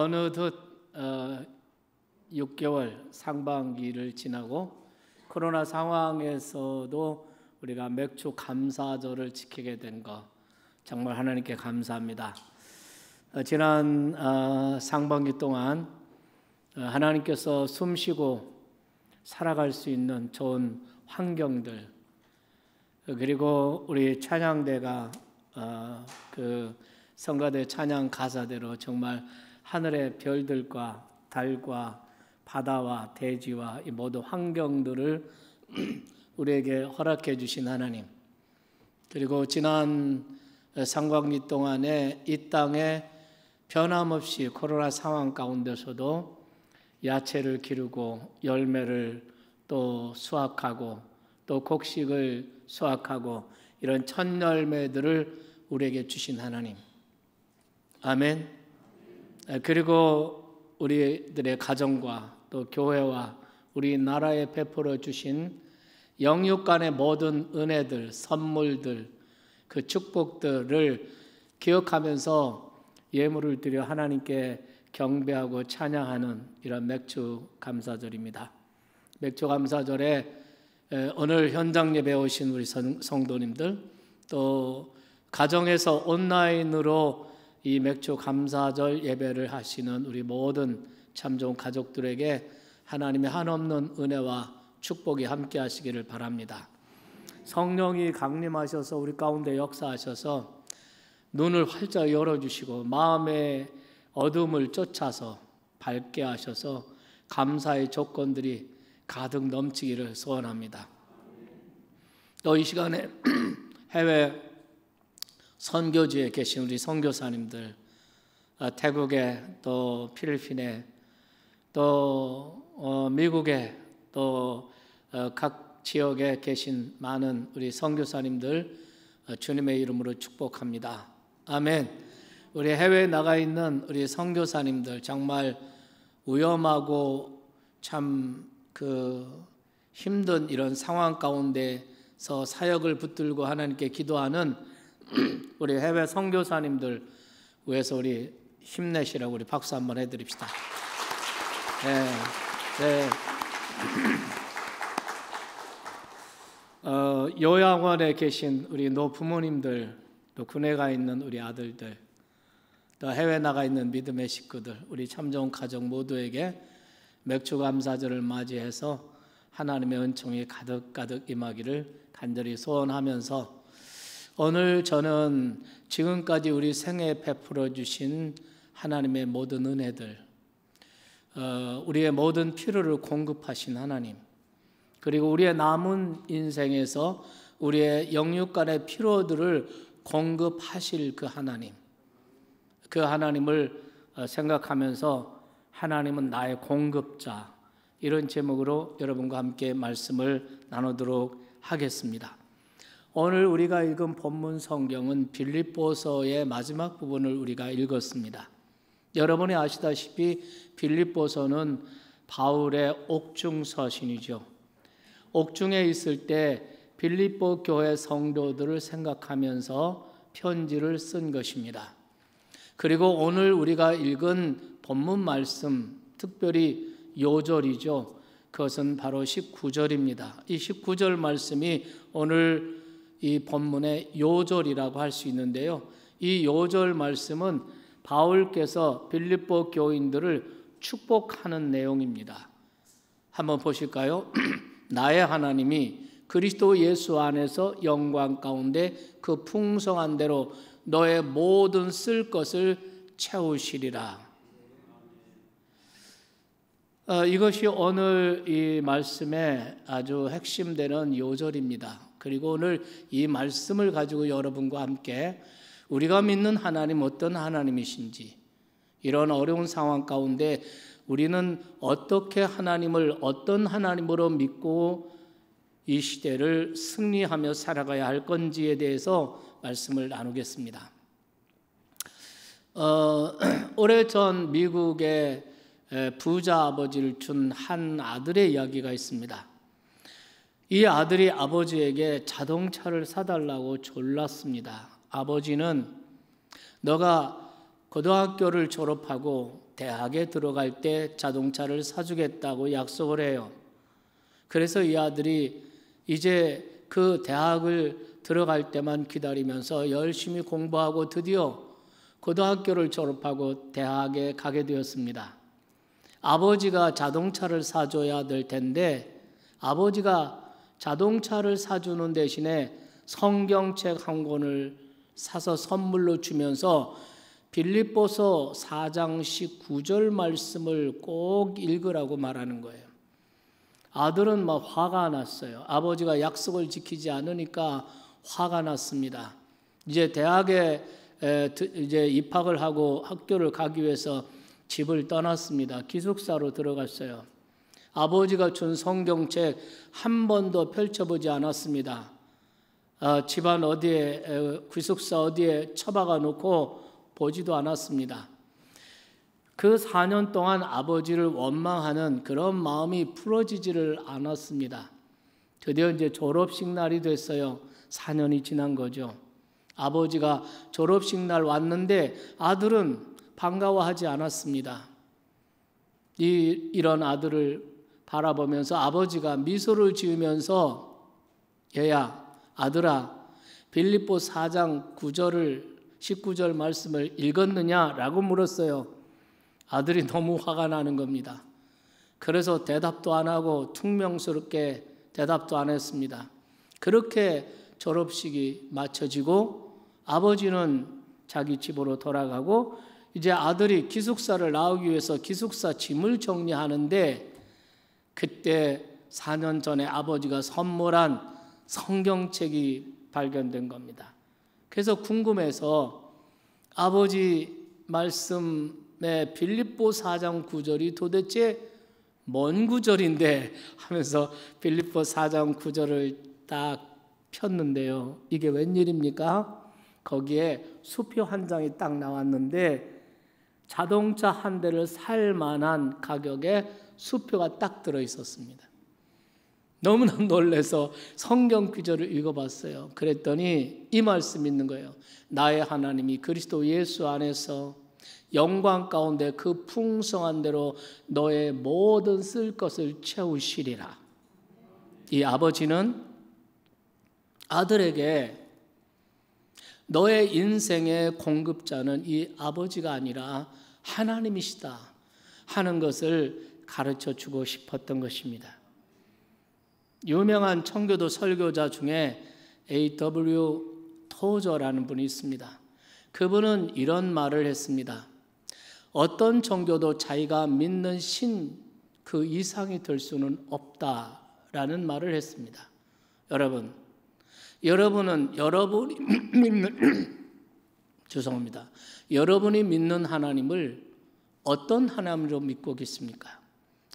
어느덧 6개월 상반기를 지나고 코로나 상황에서도 우리가 맥주 감사절을 지키게 된 것 정말 하나님께 감사합니다. 지난 상반기 동안 하나님께서 숨쉬고 살아갈 수 있는 좋은 환경들, 그리고 우리 찬양대가 그 성가대 찬양 가사대로 정말 하늘의 별들과 달과 바다와 대지와 이 모든 환경들을 우리에게 허락해 주신 하나님, 그리고 지난 상반기 동안에 이 땅에 변함없이 코로나 상황 가운데서도 야채를 기르고 열매를 또 수확하고 또 곡식을 수확하고 이런 첫 열매들을 우리에게 주신 하나님, 아멘. 그리고 우리들의 가정과 또 교회와 우리나라에 베풀어 주신 영육 간의 모든 은혜들, 선물들, 그 축복들을 기억하면서 예물을 드려 하나님께 경배하고 찬양하는 이런 맥주 감사절입니다. 맥주 감사절에 오늘 현장 예배 오신 우리 성도님들, 또 가정에서 온라인으로 이 맥주 감사절 예배를 하시는 우리 모든 참 좋은 가족들에게 하나님의 한없는 은혜와 축복이 함께 하시기를 바랍니다. 성령이 강림하셔서 우리 가운데 역사하셔서 눈을 활짝 열어주시고 마음의 어둠을 쫓아서 밝게 하셔서 감사의 조건들이 가득 넘치기를 소원합니다. 또 이 시간에 해외 선교지에 계신 우리 선교사님들, 태국에 또 필리핀에 또 미국에 또 각 지역에 계신 많은 우리 선교사님들 주님의 이름으로 축복합니다. 아멘. 우리 해외에 나가 있는 우리 선교사님들 정말 위험하고 참 힘든 이런 상황 가운데서 사역을 붙들고 하나님께 기도하는 우리 해외 선교사님들 위해서 우리 힘내시라고 우리 박수 한번 해드립시다. 네. 요양원에 계신 우리 노부모님들, 또 군에 가 있는 우리 아들들, 또 해외 나가 있는 믿음의 식구들, 우리 참 좋은 가족 모두에게 맥주 감사절을 맞이해서 하나님의 은총이 가득가득 임하기를 간절히 소원하면서, 오늘 저는 지금까지 우리 생애에 베풀어 주신 하나님의 모든 은혜들, 우리의 모든 필요를 공급하신 하나님, 그리고 우리의 남은 인생에서 우리의 영육 간의 필요들을 공급하실 그 하나님, 그 하나님을 생각하면서 하나님은 나의 공급자, 이런 제목으로 여러분과 함께 말씀을 나누도록 하겠습니다. 오늘 우리가 읽은 본문 성경은 빌립보서의 마지막 부분을 우리가 읽었습니다. 여러분이 아시다시피 빌립보서는 바울의 옥중 서신이죠. 옥중에 있을 때 빌립보 교회 성도들을 생각하면서 편지를 쓴 것입니다. 그리고 오늘 우리가 읽은 본문 말씀, 특별히 요절이죠. 그것은 바로 19절입니다. 이 19절 말씀이 오늘 이 본문의 요절이라고 할 수 있는데요. 이 요절 말씀은 바울께서 빌립보 교인들을 축복하는 내용입니다. 한번 보실까요? 나의 하나님이 그리스도 예수 안에서 영광 가운데 그 풍성한 대로 너의 모든 쓸 것을 채우시리라. 이것이 오늘 이 말씀의 아주 핵심되는 요절입니다. 그리고 오늘 이 말씀을 가지고 여러분과 함께 우리가 믿는 하나님 어떤 하나님이신지, 이런 어려운 상황 가운데 우리는 어떻게 하나님을 어떤 하나님으로 믿고 이 시대를 승리하며 살아가야 할 건지에 대해서 말씀을 나누겠습니다. 오래전 미국의 부자 아버지를 둔 한 아들의 이야기가 있습니다. 이 아들이 아버지에게 자동차를 사달라고 졸랐습니다. 아버지는 너가 고등학교를 졸업하고 대학에 들어갈 때 자동차를 사주겠다고 약속을 해요. 그래서 이 아들이 이제 그 대학을 들어갈 때만 기다리면서 열심히 공부하고 드디어 고등학교를 졸업하고 대학에 가게 되었습니다. 아버지가 자동차를 사줘야 될 텐데 아버지가 자동차를 사주는 대신에 성경책 한 권을 사서 선물로 주면서 빌립보서 4장 19절 말씀을 꼭 읽으라고 말하는 거예요. 아들은 막 화가 났어요. 아버지가 약속을 지키지 않으니까 화가 났습니다. 이제 대학에 이제 입학을 하고 학교를 가기 위해서 집을 떠났습니다. 기숙사로 들어갔어요. 아버지가 준 성경책 한 번도 펼쳐보지 않았습니다. 집안 어디에 기숙사 어디에 처박아 놓고 보지도 않았습니다. 그 4년 동안 아버지를 원망하는 그런 마음이 풀어지지를 않았습니다. 드디어 이제 졸업식 날이 됐어요. 4년이 지난 거죠. 아버지가 졸업식 날 왔는데 아들은 반가워하지 않았습니다. 이런 아들을 바라보면서 아버지가 미소를 지으면서 얘야, 아들아, 빌립보 4장 19절 말씀을 읽었느냐라고 물었어요. 아들이 너무 화가 나는 겁니다. 그래서 대답도 안 하고 퉁명스럽게 대답도 안 했습니다. 그렇게 졸업식이 마쳐지고 아버지는 자기 집으로 돌아가고 이제 아들이 기숙사를 나오기 위해서 기숙사 짐을 정리하는데 그때 4년 전에 아버지가 선물한 성경책이 발견된 겁니다. 그래서 궁금해서 아버지 말씀에 빌립보 4장 9절이 도대체 뭔 구절인데 하면서 빌립보 4장 9절을 딱 폈는데요. 이게 웬일입니까? 거기에 수표 한 장이 딱 나왔는데 자동차 한 대를 살 만한 가격에 수표가 딱 들어 있었습니다. 너무나 놀라서 성경 구절을 읽어봤어요. 그랬더니 이 말씀 있는 거예요. 나의 하나님이 그리스도 예수 안에서 영광 가운데 그 풍성한 대로 너의 모든 쓸 것을 채우시리라. 이 아버지는 아들에게 너의 인생의 공급자는 이 아버지가 아니라 하나님이시다 하는 것을 가르쳐 주고 싶었던 것입니다. 유명한 청교도 설교자 중에 A.W. 토저라는 분이 있습니다. 그분은 이런 말을 했습니다. 어떤 종교도 자기가 믿는 신 그 이상이 될 수는 없다라는 말을 했습니다. 여러분은 여러분이 믿는 죄송합니다. 여러분이 믿는 하나님을 어떤 하나님으로 믿고 계십니까?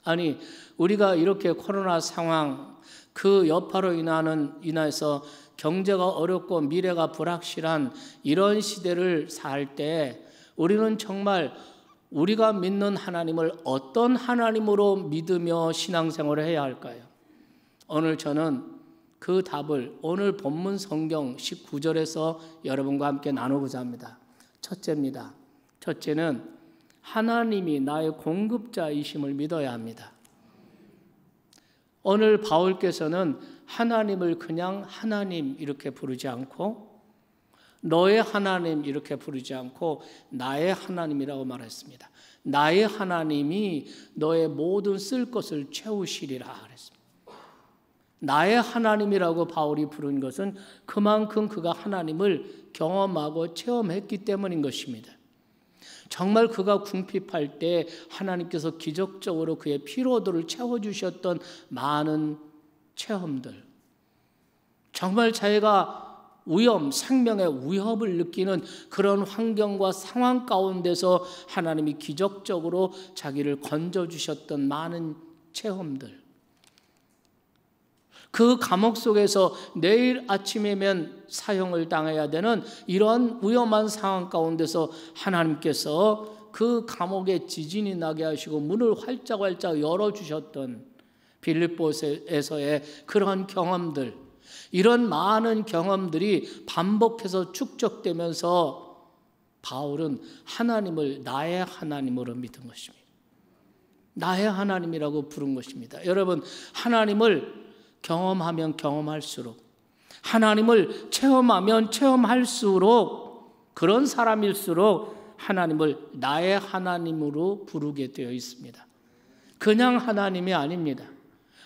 아니, 우리가 이렇게 코로나 상황 그 여파로 인해서 경제가 어렵고 미래가 불확실한 이런 시대를 살 때 우리는 정말 우리가 믿는 하나님을 어떤 하나님으로 믿으며 신앙생활을 해야 할까요? 오늘 저는 그 답을 오늘 본문 성경 19절에서 여러분과 함께 나누고자 합니다. 첫째입니다. 첫째는 하나님이 나의 공급자이심을 믿어야 합니다. 오늘 바울께서는 하나님을 그냥 하나님 이렇게 부르지 않고 너의 하나님 이렇게 부르지 않고 나의 하나님이라고 말했습니다. 나의 하나님이 너의 모든 쓸 것을 채우시리라 그랬습니다. 나의 하나님이라고 바울이 부른 것은 그만큼 그가 하나님을 경험하고 체험했기 때문인 것입니다. 정말 그가 궁핍할 때 하나님께서 기적적으로 그의 피로도를 채워주셨던 많은 체험들, 정말 자기가 생명의 위협을 느끼는 그런 환경과 상황 가운데서 하나님이 기적적으로 자기를 건져주셨던 많은 체험들, 그 감옥 속에서 내일 아침이면 사형을 당해야 되는 이런 위험한 상황 가운데서 하나님께서 그 감옥에 지진이 나게 하시고 문을 활짝활짝 열어주셨던 빌립보에서의 그런 경험들, 이런 많은 경험들이 반복해서 축적되면서 바울은 하나님을 나의 하나님으로 믿은 것입니다. 나의 하나님이라고 부른 것입니다. 여러분, 하나님을 경험하면 경험할수록, 하나님을 체험하면 체험할수록, 그런 사람일수록 하나님을 나의 하나님으로 부르게 되어 있습니다. 그냥 하나님이 아닙니다.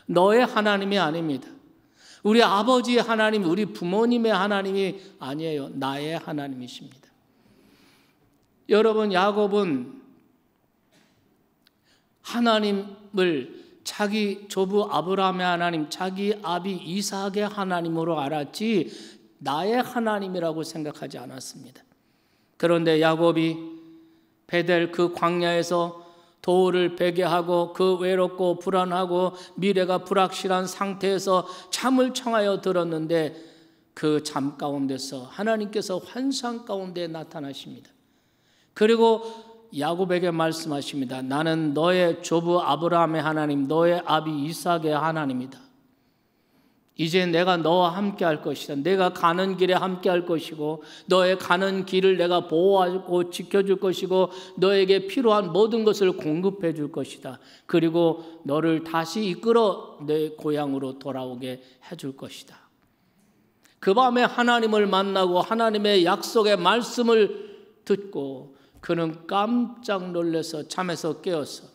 너의 하나님이 아닙니다. 우리 아버지의 하나님, 우리 부모님의 하나님이 아니에요. 나의 하나님이십니다. 여러분, 야곱은 하나님을 자기 조부 아브라함의 하나님, 자기 아비 이삭의 하나님으로 알았지 나의 하나님이라고 생각하지 않았습니다. 그런데 야곱이 베델 그 광야에서 도를 베게 하고 그 외롭고 불안하고 미래가 불확실한 상태에서 잠을 청하여 들었는데 그 잠 가운데서 하나님께서 환상 가운데 나타나십니다. 그리고 야곱에게 말씀하십니다. 나는 너의 조부 아브라함의 하나님, 너의 아비 이삭의 하나님이다. 이제 내가 너와 함께 할 것이다. 내가 가는 길에 함께 할 것이고 너의 가는 길을 내가 보호하고 지켜줄 것이고 너에게 필요한 모든 것을 공급해 줄 것이다. 그리고 너를 다시 이끌어 내 고향으로 돌아오게 해줄 것이다. 그 밤에 하나님을 만나고 하나님의 약속의 말씀을 듣고 그는 깜짝 놀라서 잠에서 깨어서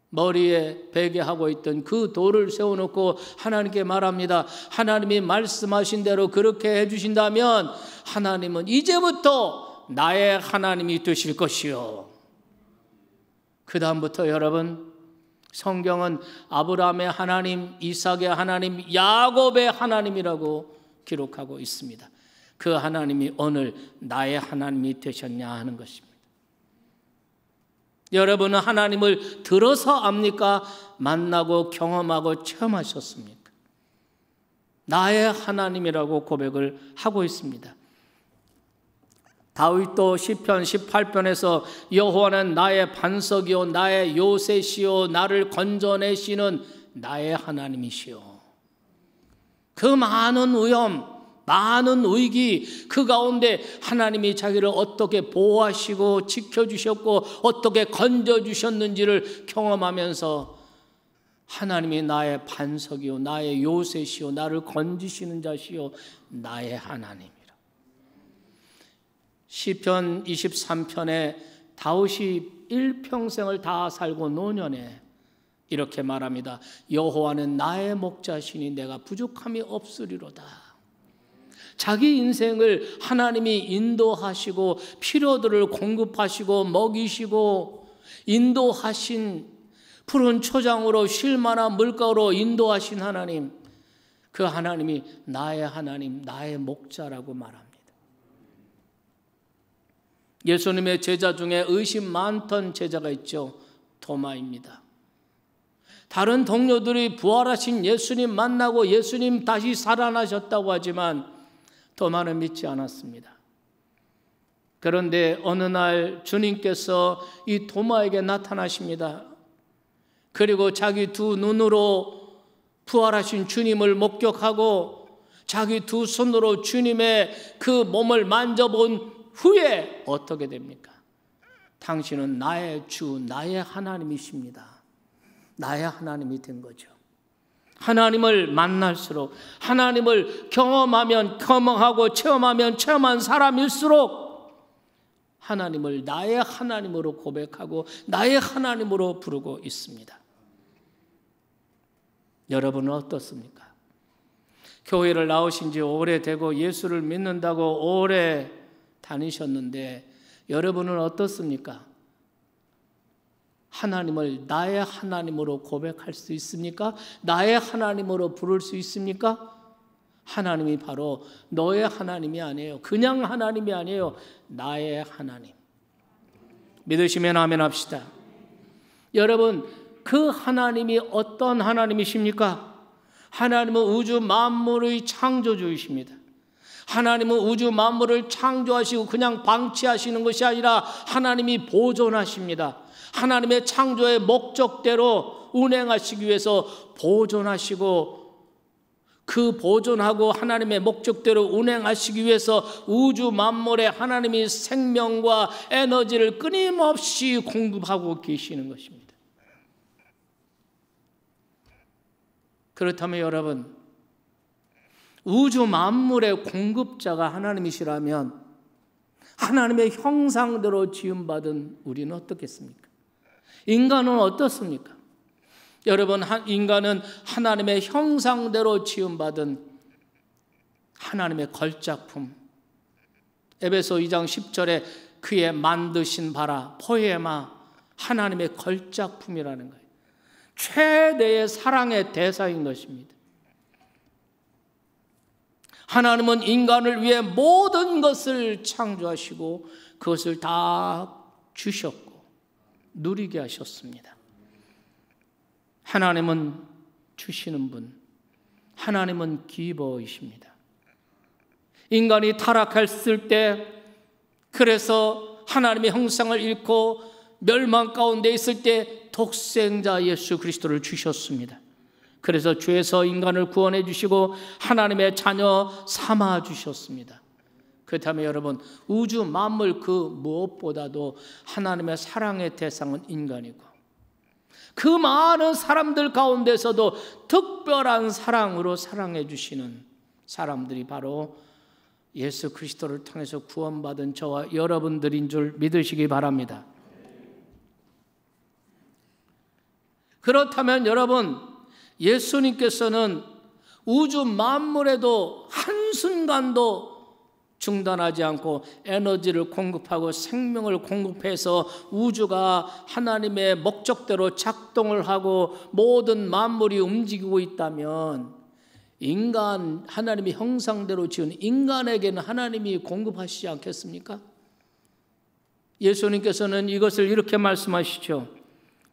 머리에 베게 하고 있던 그 돌을 세워놓고 하나님께 말합니다. 하나님이 말씀하신 대로 그렇게 해주신다면 하나님은 이제부터 나의 하나님이 되실 것이요. 그 다음부터 여러분, 성경은 아브라함의 하나님, 이삭의 하나님, 야곱의 하나님이라고 기록하고 있습니다. 그 하나님이 오늘 나의 하나님이 되셨냐 하는 것입니다. 여러분은 하나님을 들어서 압니까? 만나고 경험하고 체험하셨습니까? 나의 하나님이라고 고백을 하고 있습니다. 다윗도 시편 18편에서 여호와는 나의 반석이요 나의 요새시요 나를 건져내시는 나의 하나님이시요. 그 많은 위험, 많은 위기 그 가운데 하나님이 자기를 어떻게 보호하시고 지켜주셨고 어떻게 건져주셨는지를 경험하면서 하나님이 나의 반석이요 나의 요새시요 나를 건지시는 자시요 나의 하나님이라. 시편 23편에 다윗이 일평생을 다 살고 노년에 이렇게 말합니다. 여호와는 나의 목자시니 내가 부족함이 없으리로다. 자기 인생을 하나님이 인도하시고 필요들을 공급하시고 먹이시고 인도하신 푸른 초장으로 쉴 만한 물가로 인도하신 하나님, 그 하나님이 나의 하나님, 나의 목자라고 말합니다. 예수님의 제자 중에 의심 많던 제자가 있죠. 도마입니다. 다른 동료들이 부활하신 예수님 만나고 예수님 다시 살아나셨다고 하지만 도마는 믿지 않았습니다. 그런데 어느 날 주님께서 이 도마에게 나타나십니다. 그리고 자기 두 눈으로 부활하신 주님을 목격하고 자기 두 손으로 주님의 그 몸을 만져본 후에 어떻게 됩니까? 당신은 나의 주, 나의 하나님이십니다. 나의 하나님이 된 거죠. 하나님을 만날수록 하나님을 경험하면 경험하고 체험하면 체험한 사람일수록 하나님을 나의 하나님으로 고백하고 나의 하나님으로 부르고 있습니다. 여러분은 어떻습니까? 교회를 나오신 지 오래되고 예수를 믿는다고 오래 다니셨는데 여러분은 어떻습니까? 하나님을 나의 하나님으로 고백할 수 있습니까? 나의 하나님으로 부를 수 있습니까? 하나님이 바로 너의 하나님이 아니에요. 그냥 하나님이 아니에요. 나의 하나님. 믿으시면 아멘 합시다. 여러분, 그 하나님이 어떤 하나님이십니까? 하나님은 우주 만물의 창조주이십니다. 하나님은 우주 만물을 창조하시고 그냥 방치하시는 것이 아니라 하나님이 보존하십니다. 하나님의 창조의 목적대로 운행하시기 위해서 보존하시고 그 보존하고 하나님의 목적대로 운행하시기 위해서 우주 만물에 하나님이 생명과 에너지를 끊임없이 공급하고 계시는 것입니다. 그렇다면 여러분, 우주 만물의 공급자가 하나님이시라면 하나님의 형상대로 지음받은 우리는 어떻겠습니까? 인간은 어떻습니까? 여러분, 인간은 하나님의 형상대로 지음받은 하나님의 걸작품. 에베소 2장 10절에 그의 만드신 바라 포에마, 하나님의 걸작품이라는 거예요. 최대의 사랑의 대상인 것입니다. 하나님은 인간을 위해 모든 것을 창조하시고 그것을 다 주셨고 누리게 하셨습니다. 하나님은 주시는 분, 하나님은 기버이십니다. 인간이 타락했을 때, 그래서 하나님의 형상을 잃고 멸망 가운데 있을 때 독생자 예수 그리스도를 주셨습니다. 그래서 죄에서 인간을 구원해 주시고 하나님의 자녀 삼아 주셨습니다. 그렇다면 여러분, 우주 만물 그 무엇보다도 하나님의 사랑의 대상은 인간이고, 그 많은 사람들 가운데서도 특별한 사랑으로 사랑해 주시는 사람들이 바로 예수 그리스도를 통해서 구원받은 저와 여러분들인 줄 믿으시기 바랍니다. 그렇다면 여러분, 예수님께서는 우주 만물에도 한순간도 중단하지 않고 에너지를 공급하고 생명을 공급해서 우주가 하나님의 목적대로 작동을 하고 모든 만물이 움직이고 있다면, 인간, 하나님의 형상대로 지은 인간에게는 하나님이 공급하시지 않겠습니까? 예수님께서는 이것을 이렇게 말씀하시죠.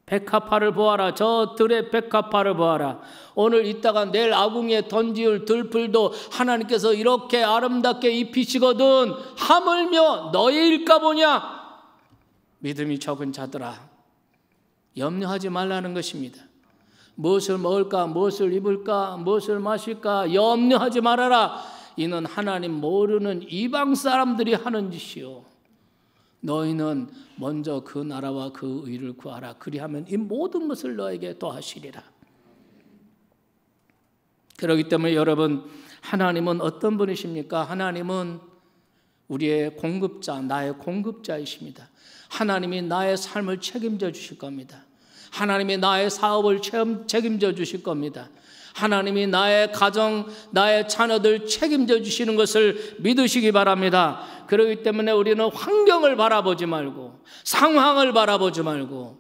백합화를 보아라. 저 들의 백합화를 보아라. 오늘 있다가 내일 아궁이에 던지울 들풀도 하나님께서 이렇게 아름답게 입히시거든 하물며 너희일까 보냐. 믿음이 적은 자들아, 염려하지 말라는 것입니다. 무엇을 먹을까, 무엇을 입을까, 무엇을 마실까 염려하지 말아라. 이는 하나님 모르는 이방 사람들이 하는 짓이요, 너희는 먼저 그 나라와 그 의를 구하라. 그리하면 이 모든 것을 너에게 더하시리라. 그렇기 때문에 여러분, 하나님은 어떤 분이십니까? 하나님은 우리의 공급자, 나의 공급자이십니다. 하나님이 나의 삶을 책임져 주실 겁니다. 하나님이 나의 사업을 책임져 주실 겁니다. 하나님이 나의 가정, 나의 자녀들 책임져 주시는 것을 믿으시기 바랍니다. 그렇기 때문에 우리는 환경을 바라보지 말고, 상황을 바라보지 말고,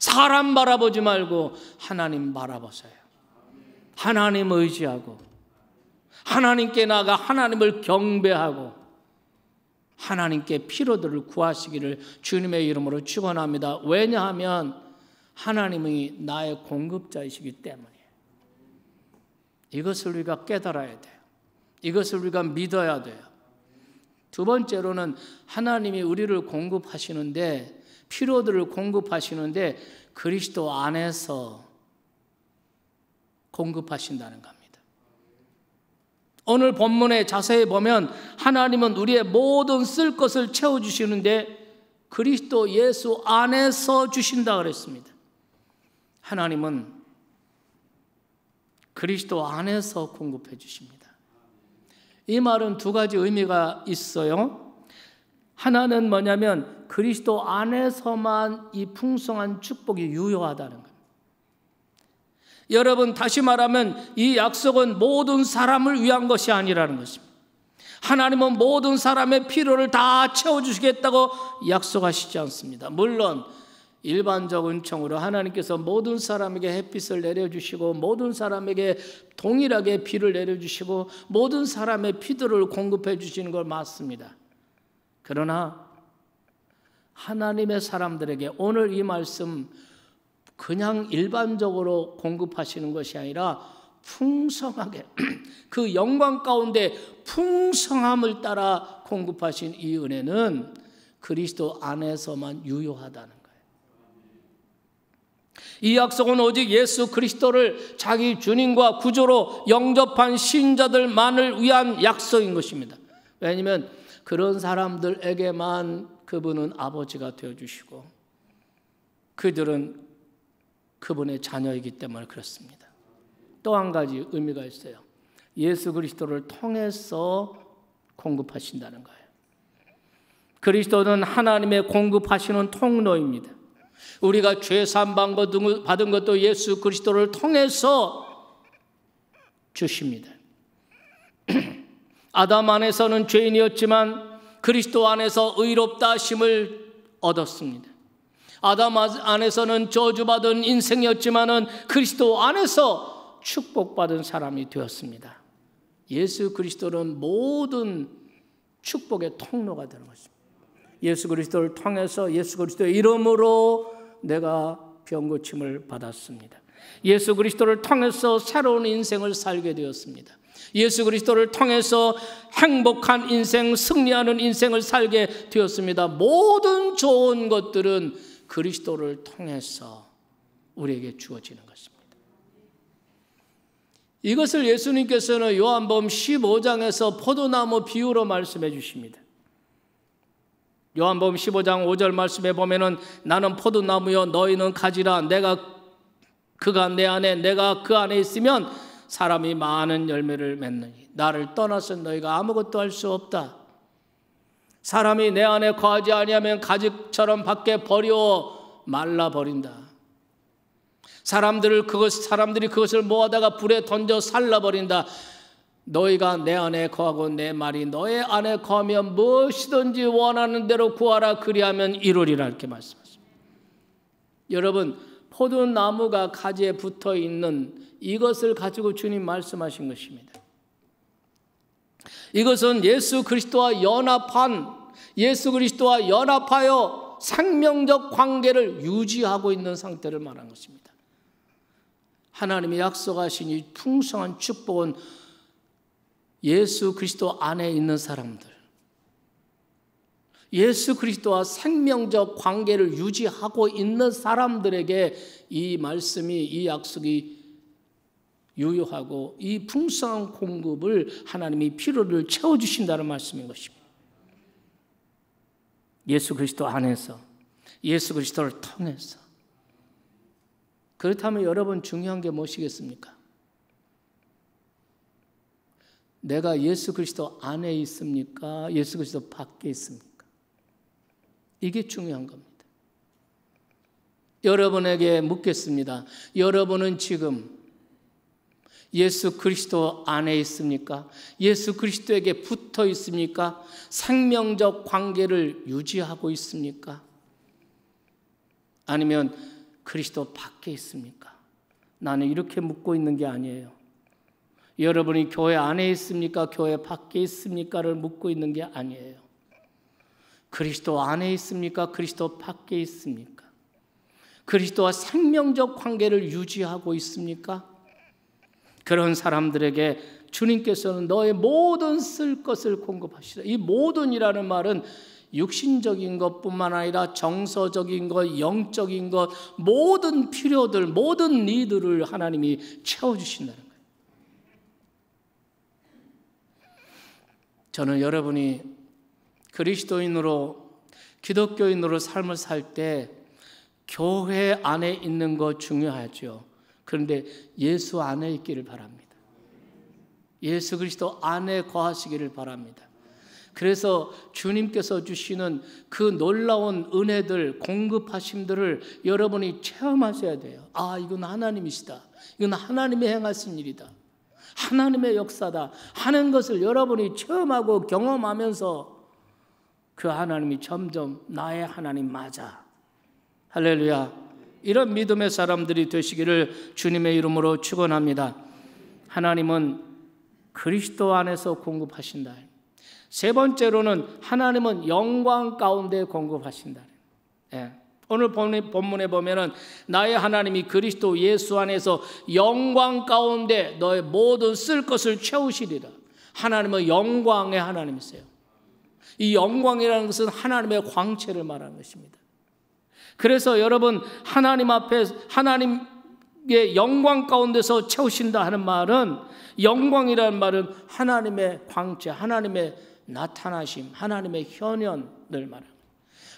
사람 바라보지 말고 하나님 바라보세요. 하나님 의지하고 하나님께 나아가 하나님을 경배하고 하나님께 필요들을 구하시기를 주님의 이름으로 축원합니다. 왜냐하면 하나님이 나의 공급자이시기 때문이에요. 이것을 우리가 깨달아야 돼요. 이것을 우리가 믿어야 돼요. 두 번째로는 하나님이 우리를 공급하시는데, 필요들을 공급하시는데 그리스도 안에서 공급하신다는 겁니다. 오늘 본문에 자세히 보면 하나님은 우리의 모든 쓸 것을 채워주시는데 그리스도 예수 안에서 주신다 그랬습니다. 하나님은 그리스도 안에서 공급해 주십니다. 이 말은 두 가지 의미가 있어요. 하나는 뭐냐면 그리스도 안에서만 이 풍성한 축복이 유효하다는 겁니다. 여러분, 다시 말하면 이 약속은 모든 사람을 위한 것이 아니라는 것입니다. 하나님은 모든 사람의 필요를 다 채워주시겠다고 약속하시지 않습니다. 물론 일반적 은총으로 하나님께서 모든 사람에게 햇빛을 내려주시고 모든 사람에게 동일하게 비를 내려주시고 모든 사람의 필요를 공급해 주시는 걸 맞습니다. 그러나 하나님의 사람들에게 오늘 이 말씀 그냥 일반적으로 공급하시는 것이 아니라 풍성하게 그 영광 가운데 풍성함을 따라 공급하신 이 은혜는 그리스도 안에서만 유효하다는 거예요. 이 약속은 오직 예수 그리스도를 자기 주님과 구주로 영접한 신자들만을 위한 약속인 것입니다. 왜냐하면 그런 사람들에게만 그분은 아버지가 되어주시고 그들은 그분의 자녀이기 때문에 그렇습니다. 또 한 가지 의미가 있어요. 예수 그리스도를 통해서 공급하신다는 거예요. 그리스도는 하나님의 공급하시는 통로입니다. 우리가 죄 사함 받은 것도 예수 그리스도를 통해서 주십니다. 아담 안에서는 죄인이었지만 그리스도 안에서 의롭다 하심을 얻었습니다. 아담 안에서는 저주받은 인생이었지만 그리스도 안에서 축복받은 사람이 되었습니다. 예수 그리스도는 모든 축복의 통로가 되는 것입니다. 예수 그리스도를 통해서 예수 그리스도의 이름으로 내가 병고침을 받았습니다. 예수 그리스도를 통해서 새로운 인생을 살게 되었습니다. 예수 그리스도를 통해서 행복한 인생, 승리하는 인생을 살게 되었습니다. 모든 좋은 것들은 그리스도를 통해서 우리에게 주어지는 것입니다. 이것을 예수님께서는 요한복음 15장에서 포도나무 비유로 말씀해 주십니다. 요한복음 15장 5절 말씀에 보면은 나는 포도나무요 너희는 가지라 그가 내 안에 내가 그 안에 있으면 사람이 많은 열매를 맺느니 나를 떠나서 너희가 아무것도 할 수 없다. 사람이 내 안에 거하지 아니하면 가지처럼 밖에 버려 말라버린다. 사람들이 그것을 모아다가 불에 던져 살라버린다. 너희가 내 안에 거하고 내 말이 너의 안에 거하면 무엇이든지 원하는 대로 구하라 그리하면 이루리라 이렇게 말씀하십니다. 여러분 포도나무가 가지에 붙어있는 이것을 가지고 주님 말씀하신 것입니다. 이것은 예수 그리스도와 연합하여 생명적 관계를 유지하고 있는 상태를 말하는 것입니다. 하나님이 약속하신 이 풍성한 축복은 예수 그리스도 안에 있는 사람들, 예수 그리스도와 생명적 관계를 유지하고 있는 사람들에게 이 말씀이, 이 약속이 유효하고 이 풍성한 공급을 하나님이 필요를 채워주신다는 말씀인 것입니다. 예수 그리스도 안에서, 예수 그리스도를 통해서. 그렇다면 여러분 중요한 게 무엇이겠습니까? 내가 예수 그리스도 안에 있습니까? 예수 그리스도 밖에 있습니까? 이게 중요한 겁니다. 여러분에게 묻겠습니다. 여러분은 지금 예수 그리스도 안에 있습니까? 예수 그리스도에게 붙어 있습니까? 생명적 관계를 유지하고 있습니까? 아니면 그리스도 밖에 있습니까? 나는 이렇게 묻고 있는 게 아니에요. 여러분이 교회 안에 있습니까? 교회 밖에 있습니까?를 묻고 있는 게 아니에요. 그리스도 안에 있습니까? 그리스도 밖에 있습니까? 그리스도와 생명적 관계를 유지하고 있습니까? 그런 사람들에게 주님께서는 너의 모든 쓸 것을 공급하시라. 이 모든이라는 말은 육신적인 것뿐만 아니라 정서적인 것, 영적인 것, 모든 필요들, 모든 니들을 하나님이 채워주신다는 거예요. 저는 여러분이 그리스도인으로, 기독교인으로 삶을 살 때 교회 안에 있는 거 중요하죠. 그런데 예수 안에 있기를 바랍니다. 예수 그리스도 안에 거하시기를 바랍니다. 그래서 주님께서 주시는 그 놀라운 은혜들, 공급하심들을 여러분이 체험하셔야 돼요. 아, 이건 하나님이시다. 이건 하나님이 행하신 일이다. 하나님의 역사다 하는 것을 여러분이 체험하고 경험하면서 그 하나님이 점점 나의 하나님 맞아. 할렐루야. 이런 믿음의 사람들이 되시기를 주님의 이름으로 축원합니다. 하나님은 그리스도 안에서 공급하신다. 세 번째로는 하나님은 영광 가운데 공급하신다. 예. 오늘 본문에 보면은 나의 하나님이 그리스도 예수 안에서 영광 가운데 너의 모든 쓸 것을 채우시리라. 하나님은 영광의 하나님이세요. 이 영광이라는 것은 하나님의 광채를 말하는 것입니다. 그래서 여러분, 하나님 앞에 하나님의 영광 가운데서 채우신다 하는 말은, 영광이라는 말은 하나님의 광채, 하나님의 나타나심, 하나님의 현현을 말합니다.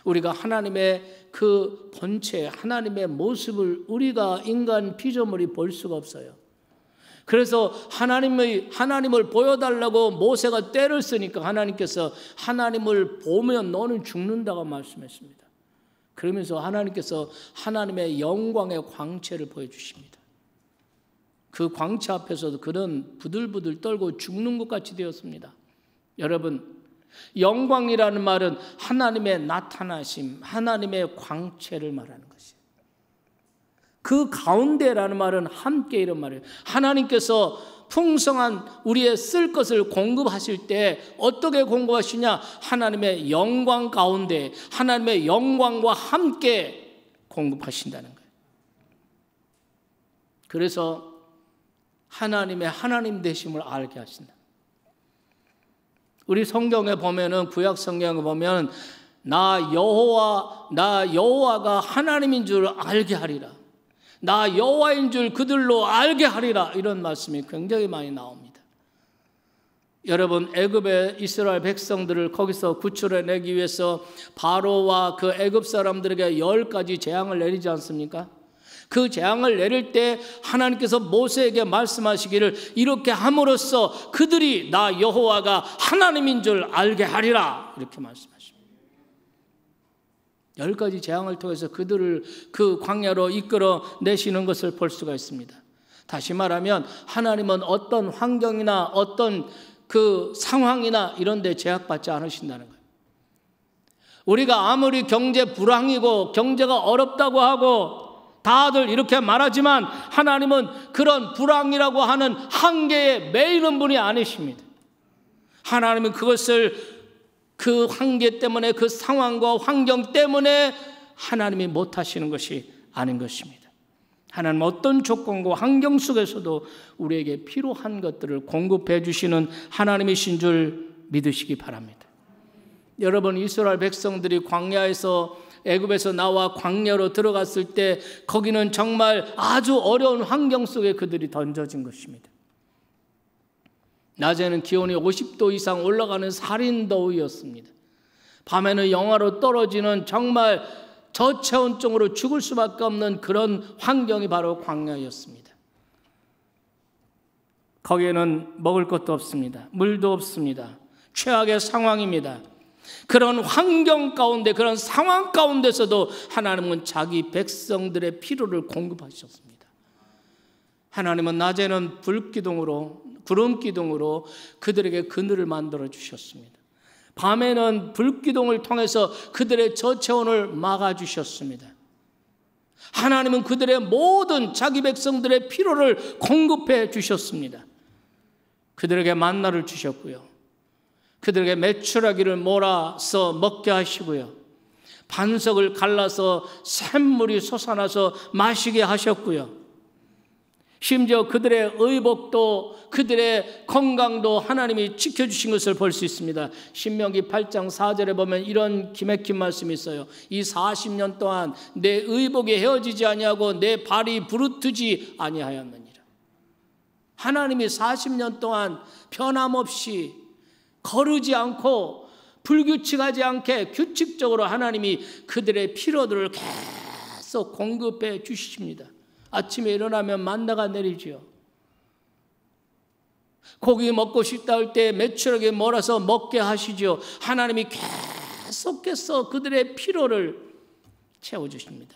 우리가 하나님의 그 본체, 하나님의 모습을 우리가 인간 피조물이 볼 수가 없어요. 그래서 하나님을 보여달라고 모세가 떼를 쓰니까 하나님께서 하나님을 보면 너는 죽는다고 말씀했습니다. 그러면서 하나님께서 하나님의 영광의 광채를 보여주십니다. 그 광채 앞에서도 그는 부들부들 떨고 죽는 것 같이 되었습니다. 여러분, 영광이라는 말은 하나님의 나타나심, 하나님의 광채를 말하는 것이에요. 그 가운데라는 말은 함께 이런 말이에요. 하나님께서 풍성한 우리의 쓸 것을 공급하실 때 어떻게 공급하시냐? 하나님의 영광 가운데, 하나님의 영광과 함께 공급하신다는 거예요. 그래서 하나님의 하나님 되심을 알게 하신다. 우리 성경에 보면은, 구약 성경에 보면 나 여호와가 하나님인 줄 알게 하리라, 나 여호와인 줄 그들로 알게 하리라, 이런 말씀이 굉장히 많이 나옵니다. 여러분, 애굽의 이스라엘 백성들을 거기서 구출해내기 위해서 바로와 그 애굽 사람들에게 10가지 재앙을 내리지 않습니까? 그 재앙을 내릴 때 하나님께서 모세에게 말씀하시기를, 이렇게 함으로써 그들이 나 여호와가 하나님인 줄 알게 하리라, 이렇게 말씀하십니다. 10가지 재앙을 통해서 그들을 그 광야로 이끌어 내시는 것을 볼 수가 있습니다. 다시 말하면 하나님은 어떤 환경이나 어떤 그 상황이나 이런 데 제약받지 않으신다는 거예요. 우리가 아무리 경제 불황이고 경제가 어렵다고 하고 다들 이렇게 말하지만 하나님은 그런 불황이라고 하는 한계에 매이는 분이 아니십니다. 하나님은 그것을 그 한계 때문에, 그 상황과 환경 때문에 하나님이 못하시는 것이 아닌 것입니다. 하나님은 어떤 조건과 환경 속에서도 우리에게 필요한 것들을 공급해 주시는 하나님이신 줄 믿으시기 바랍니다. 여러분, 이스라엘 백성들이 광야에서, 애굽에서 나와 광야로 들어갔을 때 거기는 정말 아주 어려운 환경 속에 그들이 던져진 것입니다. 낮에는 기온이 50도 이상 올라가는 살인더위였습니다. 밤에는 영하로 떨어지는 정말 저체온증으로 죽을 수밖에 없는 그런 환경이 바로 광야였습니다. 거기에는 먹을 것도 없습니다. 물도 없습니다. 최악의 상황입니다. 그런 환경 가운데, 그런 상황 가운데서도 하나님은 자기 백성들의 필요를 공급하셨습니다. 하나님은 낮에는 불기둥으로, 구름기둥으로 그들에게 그늘을 만들어 주셨습니다. 밤에는 불기둥을 통해서 그들의 저체온을 막아주셨습니다. 하나님은 그들의 모든 자기 백성들의 필요를 공급해 주셨습니다. 그들에게 만나를 주셨고요, 그들에게 메추라기를 몰아서 먹게 하시고요, 반석을 갈라서 샘물이 솟아나서 마시게 하셨고요, 심지어 그들의 의복도, 그들의 건강도 하나님이 지켜주신 것을 볼 수 있습니다. 신명기 8장 4절에 보면 이런 기맥힌 말씀이 있어요. 이 40년 동안 내 의복이 헤어지지 아니하고 내 발이 부르트지 아니하였느니라. 하나님이 40년 동안 변함없이 거르지 않고 불규칙하지 않게 규칙적으로 하나님이 그들의 필요들을 계속 공급해 주십니다. 아침에 일어나면 만나가 내리죠. 고기 먹고 싶다 할 때 메추라기 몰아서 먹게 하시죠. 하나님이 계속해서 그들의 필요를 채워주십니다.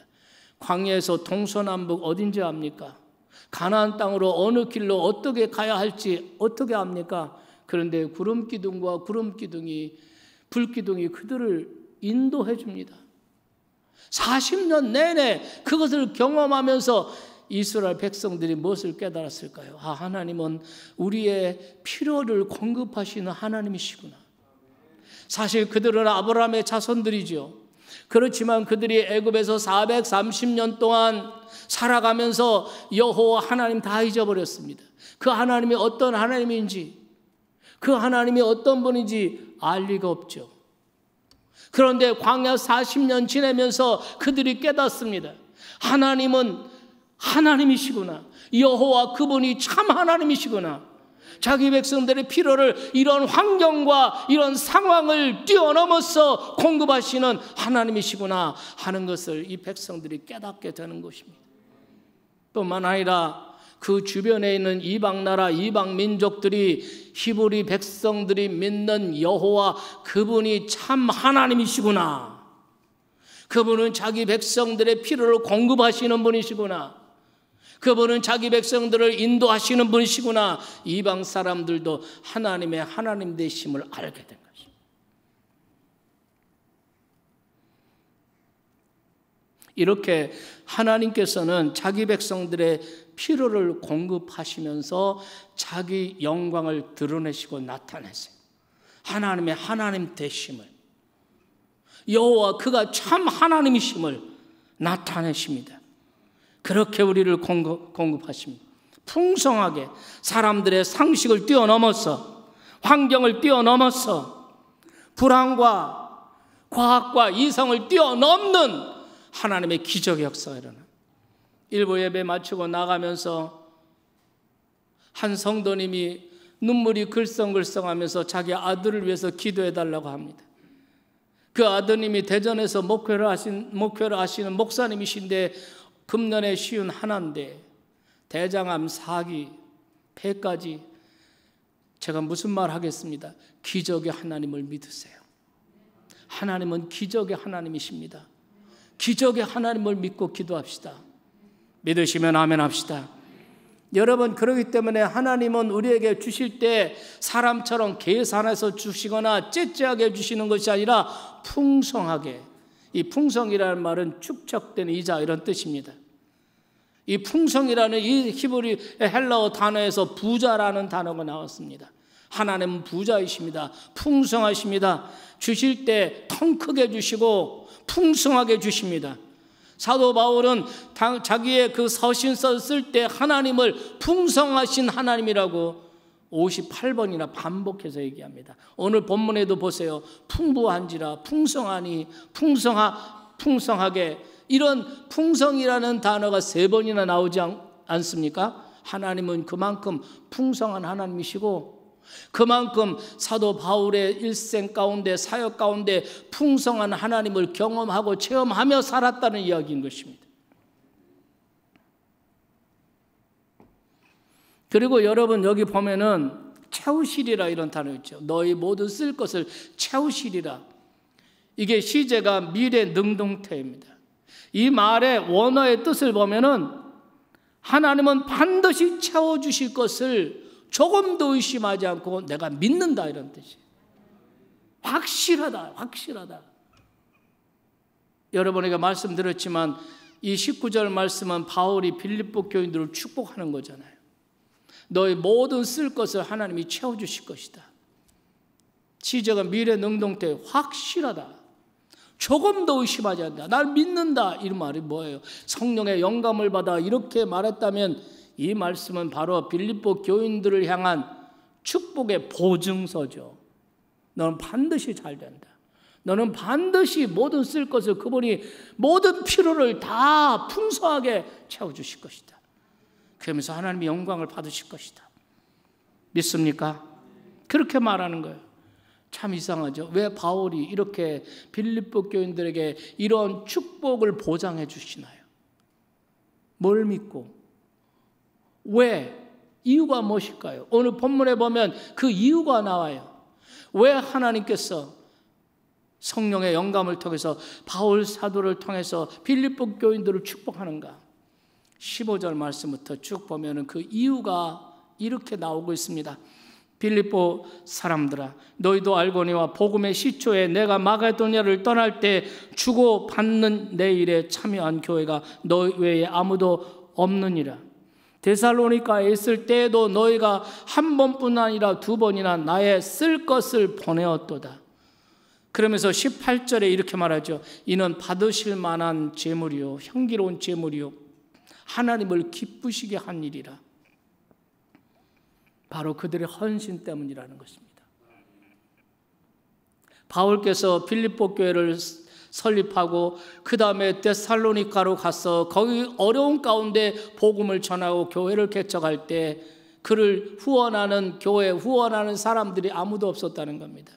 광야에서 동서남북 어딘지 압니까? 가나안 땅으로 어느 길로 어떻게 가야 할지 어떻게 압니까? 그런데 구름기둥과 구름기둥이, 불기둥이 그들을 인도해 줍니다. 40년 내내 그것을 경험하면서 이스라엘 백성들이 무엇을 깨달았을까요? 아, 하나님은 우리의 필요를 공급하시는 하나님이시구나. 사실 그들은 아브라함의 자손들이죠. 그렇지만 그들이 애굽에서 430년 동안 살아가면서 여호와 하나님 다 잊어버렸습니다. 그 하나님이 어떤 하나님인지, 그 하나님이 어떤 분인지 알 리가 없죠. 그런데 광야 40년 지내면서 그들이 깨닫습니다. 하나님은 하나님이시구나. 여호와 그분이 참 하나님이시구나. 자기 백성들의 필요를 이런 환경과 이런 상황을 뛰어넘어서 공급하시는 하나님이시구나 하는 것을 이 백성들이 깨닫게 되는 것입니다. 뿐만 아니라 그 주변에 있는 이방 나라, 이방 민족들이 히브리 백성들이 믿는 여호와 그분이 참 하나님이시구나. 그분은 자기 백성들의 필요를 공급하시는 분이시구나. 그분은 자기 백성들을 인도하시는 분이시구나. 이방 사람들도 하나님의 하나님 되심을 알게 된 것입니다. 이렇게 하나님께서는 자기 백성들의 필요를 공급하시면서 자기 영광을 드러내시고 나타내세요. 하나님의 하나님 되심을, 여호와 그가 참 하나님이심을 나타내십니다. 그렇게 우리를 공급하십니다. 풍성하게 사람들의 상식을 뛰어넘어서, 환경을 뛰어넘어서, 불안과 과학과 이성을 뛰어넘는 하나님의 기적의 역사가 일어나. 일부 예배 마치고 나가면서 한 성도님이 눈물이 글썽글썽하면서 자기 아들을 위해서 기도해달라고 합니다. 그 아드님이 대전에서 목회를 하시는 목사님이신데 금년에 쉬운 하나인데 대장암 4기, 폐까지. 제가 무슨 말 하겠습니다. 기적의 하나님을 믿으세요. 하나님은 기적의 하나님이십니다. 기적의 하나님을 믿고 기도합시다. 믿으시면 아멘 합시다. 여러분, 그렇기 때문에 하나님은 우리에게 주실 때 사람처럼 계산해서 주시거나 째째하게 주시는 것이 아니라 풍성하게. 이 풍성이라는 말은 축적된 이자 이런 뜻입니다. 이 풍성이라는 이 히브리 헬라어 단어에서 부자라는 단어가 나왔습니다. 하나님은 부자이십니다. 풍성하십니다. 주실 때 통 크게 주시고 풍성하게 주십니다. 사도 바울은 자기의 그 서신서 쓸 때 하나님을 풍성하신 하나님이라고 58번이나 반복해서 얘기합니다. 오늘 본문에도 보세요. 풍부한지라, 풍성하니, 풍성하게. 이런 풍성이라는 단어가 3번이나 나오지 않습니까? 하나님은 그만큼 풍성한 하나님이시고 그만큼 사도 바울의 일생 가운데, 사역 가운데 풍성한 하나님을 경험하고 체험하며 살았다는 이야기인 것입니다. 그리고 여러분, 여기 보면은 채우시리라 이런 단어 있죠. 너희 모든 쓸 것을 채우시리라. 이게 시제가 미래 능동태입니다. 이 말의 원어의 뜻을 보면은 하나님은 반드시 채워주실 것을 조금도 의심하지 않고 내가 믿는다 이런 뜻이에요. 확실하다, 확실하다. 여러분에게 말씀드렸지만 이 19절 말씀은 바울이 빌립보 교인들을 축복하는 거잖아요. 너희 모든 쓸 것을 하나님이 채워주실 것이다. 시제가 미래 능동태, 확실하다. 조금도 의심하지 않는다. 날 믿는다. 이 말이 뭐예요? 성령의 영감을 받아 이렇게 말했다면 이 말씀은 바로 빌립보 교인들을 향한 축복의 보증서죠. 너는 반드시 잘 된다. 너는 반드시 모든 쓸 것을 그분이 모든 필요를 다 풍성하게 채워주실 것이다. 그러면서 하나님의 영광을 받으실 것이다. 믿습니까? 그렇게 말하는 거예요. 참 이상하죠. 왜 바울이 이렇게 빌립보 교인들에게 이런 축복을 보장해 주시나요? 뭘 믿고? 왜? 이유가 무엇일까요? 오늘 본문에 보면 그 이유가 나와요. 왜 하나님께서 성령의 영감을 통해서 바울 사도를 통해서 빌립보 교인들을 축복하는가? 15절 말씀부터 쭉 보면 그 이유가 이렇게 나오고 있습니다. 빌립보 사람들아, 너희도 알거니와 복음의 시초에 내가 마게도냐를 떠날 때 주고 받는 내 일에 참여한 교회가 너희 외에 아무도 없느니라. 데살로니가에 있을 때에도 너희가 한 번뿐 아니라 2번이나 나의 쓸 것을 보내었도다. 그러면서 18절에 이렇게 말하죠. 이는 받으실 만한 제물이요 향기로운 제물이요 하나님을 기쁘시게 한 일이라. 바로 그들의 헌신 때문이라는 것입니다. 바울께서 필립보 교회를 설립하고 그 다음에 데살로니가로 가서 거기 어려운 가운데 복음을 전하고 교회를 개척할 때 그를 후원하는 교회, 후원하는 사람들이 아무도 없었다는 겁니다.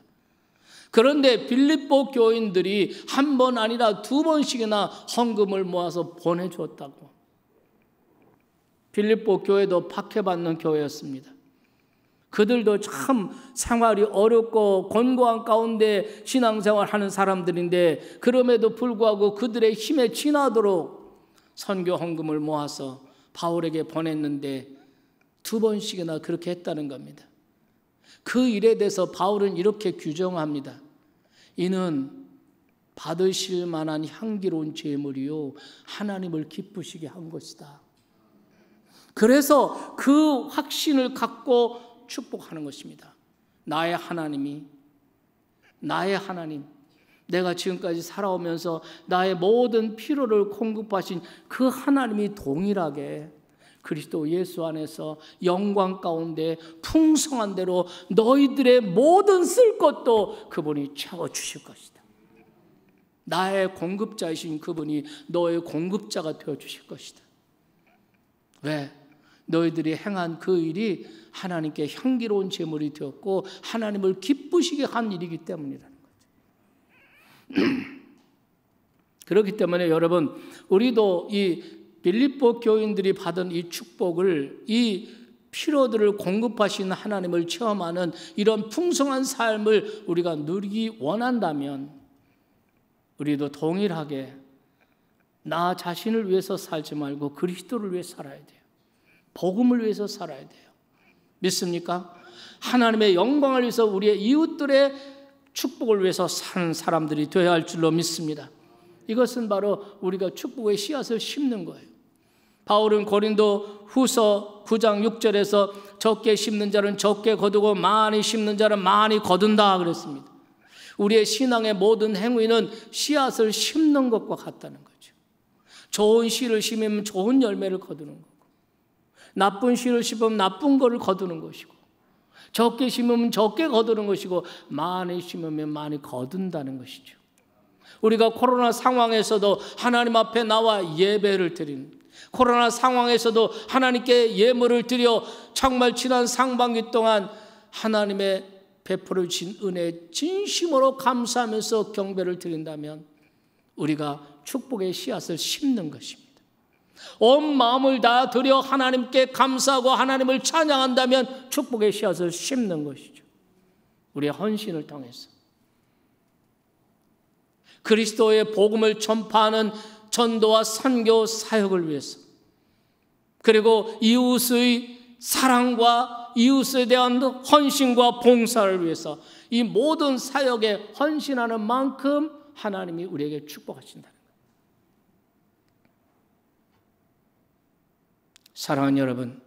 그런데 빌립보 교인들이 한 번 아니라 두 번씩이나 헌금을 모아서 보내주었다고. 빌립보 교회도 박해받는 교회였습니다. 그들도 참 생활이 어렵고 곤고한 가운데 신앙생활 하는 사람들인데 그럼에도 불구하고 그들의 힘에 지나도록 선교 헌금을 모아서 바울에게 보냈는데 두 번씩이나 그렇게 했다는 겁니다. 그 일에 대해서 바울은 이렇게 규정합니다. 이는 받으실 만한 향기로운 제물이요 하나님을 기쁘시게 한 것이다. 그래서 그 확신을 갖고 축복하는 것입니다. 나의 하나님이, 나의 하나님, 내가 지금까지 살아오면서 나의 모든 필요를 공급하신 그 하나님이 동일하게 그리스도 예수 안에서 영광 가운데 풍성한 대로 너희들의 모든 쓸 것도 그분이 채워주실 것이다. 나의 공급자이신 그분이 너의 공급자가 되어주실 것이다. 왜? 너희들이 행한 그 일이 하나님께 향기로운 제물이 되었고 하나님을 기쁘시게 한 일이기 때문이라는 거죠. 그렇기 때문에 여러분, 우리도 이 빌립보 교인들이 받은 이 축복을, 이 필요들을 공급하시는 하나님을 체험하는 이런 풍성한 삶을 우리가 누리기 원한다면 우리도 동일하게 나 자신을 위해서 살지 말고 그리스도를 위해 살아야 돼요. 복음을 위해서 살아야 돼요. 믿습니까? 하나님의 영광을 위해서 우리의 이웃들의 축복을 위해서 사는 사람들이 되어야 할 줄로 믿습니다. 이것은 바로 우리가 축복의 씨앗을 심는 거예요. 바울은 고린도 후서 9장 6절에서 적게 심는 자는 적게 거두고 많이 심는 자는 많이 거둔다 그랬습니다. 우리의 신앙의 모든 행위는 씨앗을 심는 것과 같다는 거죠. 좋은 씨를 심으면 좋은 열매를 거두는 거고, 나쁜 씨를 심으면 나쁜 거를 거두는 것이고, 적게 심으면 적게 거두는 것이고, 많이 심으면 많이 거둔다는 것이죠. 우리가 코로나 상황에서도 하나님 앞에 나와 예배를 드리는, 코로나 상황에서도 하나님께 예물을 드려 정말 지난 상반기 동안 하나님의 베풀어 주신 은혜에 진심으로 감사하면서 경배를 드린다면 우리가 축복의 씨앗을 심는 것입니다. 온 마음을 다 드려 하나님께 감사하고 하나님을 찬양한다면 축복의 씨앗을 심는 것이죠. 우리의 헌신을 통해서 그리스도의 복음을 전파하는 전도와 선교 사역을 위해서, 그리고 이웃의 사랑과 이웃에 대한 헌신과 봉사를 위해서 이 모든 사역에 헌신하는 만큼 하나님이 우리에게 축복하신다는 거예요. 사랑하는 여러분,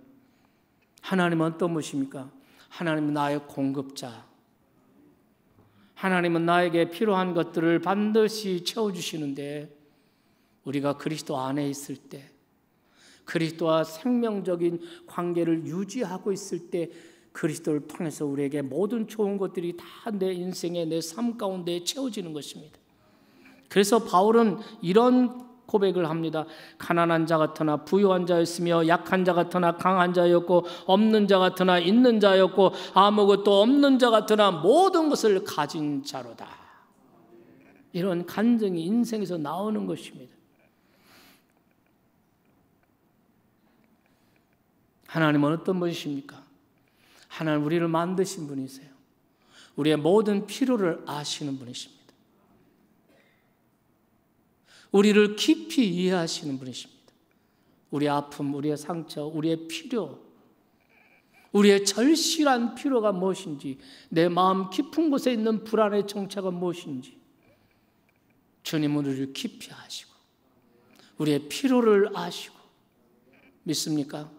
하나님은 어떤 분이십니까? 하나님은 나의 공급자, 하나님은 나에게 필요한 것들을 반드시 채워주시는데 우리가 그리스도 안에 있을 때, 그리스도와 생명적인 관계를 유지하고 있을 때 그리스도를 통해서 우리에게 모든 좋은 것들이 다 내 인생의 내 삶 가운데 채워지는 것입니다. 그래서 바울은 이런 고백을 합니다. 가난한 자 같으나 부유한 자였으며 약한 자 같으나 강한 자였고 없는 자 같으나 있는 자였고 아무것도 없는 자 같으나 모든 것을 가진 자로다. 이런 간증이 인생에서 나오는 것입니다. 하나님은 어떤 분이십니까? 하나님 우리를 만드신 분이세요. 우리의 모든 필요를 아시는 분이십니다. 우리를 깊이 이해하시는 분이십니다. 우리의 아픔, 우리의 상처, 우리의 필요, 우리의 절실한 필요가 무엇인지, 내 마음 깊은 곳에 있는 불안의 정체가 무엇인지 주님은 우리를 깊이 아시고 우리의 필요를 아시고, 믿습니까?